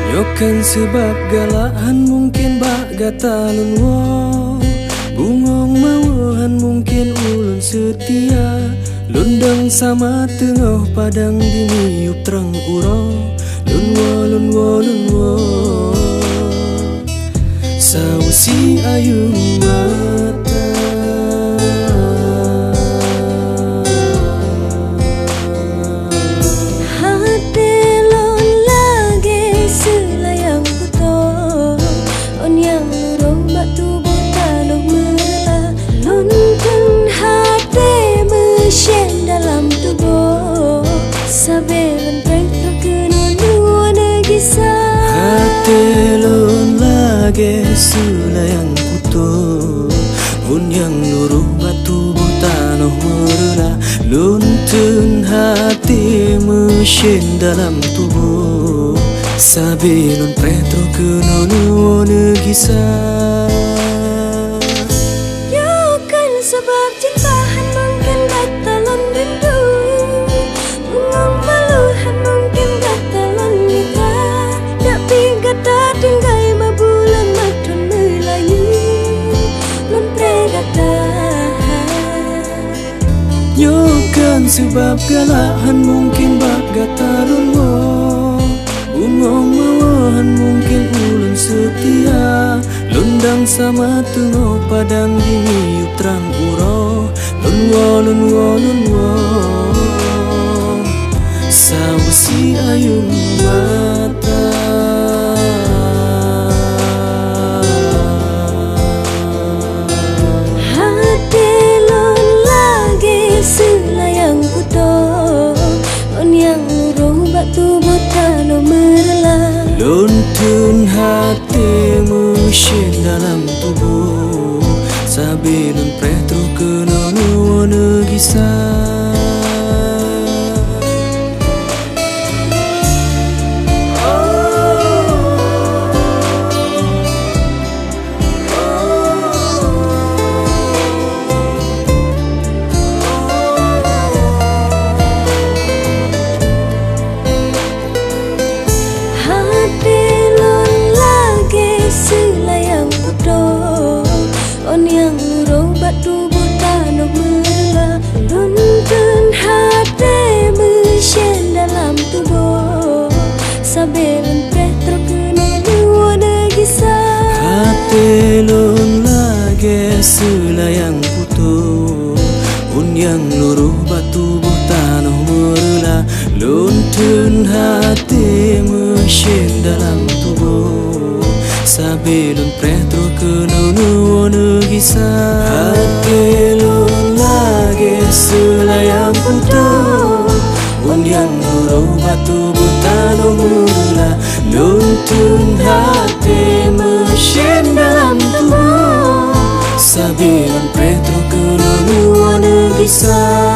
Nyokan sebab galahan mungkin bak gatalun wo, bungong mawahan mungkin ulun setia. Lundang sama tengah padang diniup terang uro, lun wo sausi ayung mata. Hati lon lagi selayang puto, on yang lurung batu botanuh mela. Luntun hati mesyen dalam tubuh, sabelen petra kena nuana gisah. Hati lon lagi selayang puto, on yang luruh batu botanuh mela. Luntun hati mesyen dalam tubuh, sabelon petro kena nuana gisah. Yakan sebab cintahan mungkin gatalon rindu, bungong maluhan mungkin gatalon nita. Dak pinggata tinggai mabulan matun melayu, lon pregata. Nyokan sebab galahan mungkin bak gatalun wo, bungong mawahan mungkin ulun setia. Lundang sama tengok padang diniup terang uro, lun wo sausi ayung mata. Hati lon lagi selayang puto, on yang luruh batu botanuh merela. Luntun hati mesyen dalam tubuh, sabelun petro kena nuana gisah. Hati lon lagi selayang puto, on yang luruh batu botanuh mela. Luntun hati mesyen dalam tubuh, sabelun petro kena nuana gisah. Hati lon lagi selayang puto, un yang luruh batu botanuh merela. Luntun hati mesyen dalam tubuh, sabelun petro kena nuana gisah. Hati lon lagi selayang puto, un yang luruh batu botanuh merela. Luntun hati mesyen dalam tubuh, sabelun petro kena nuana gisah.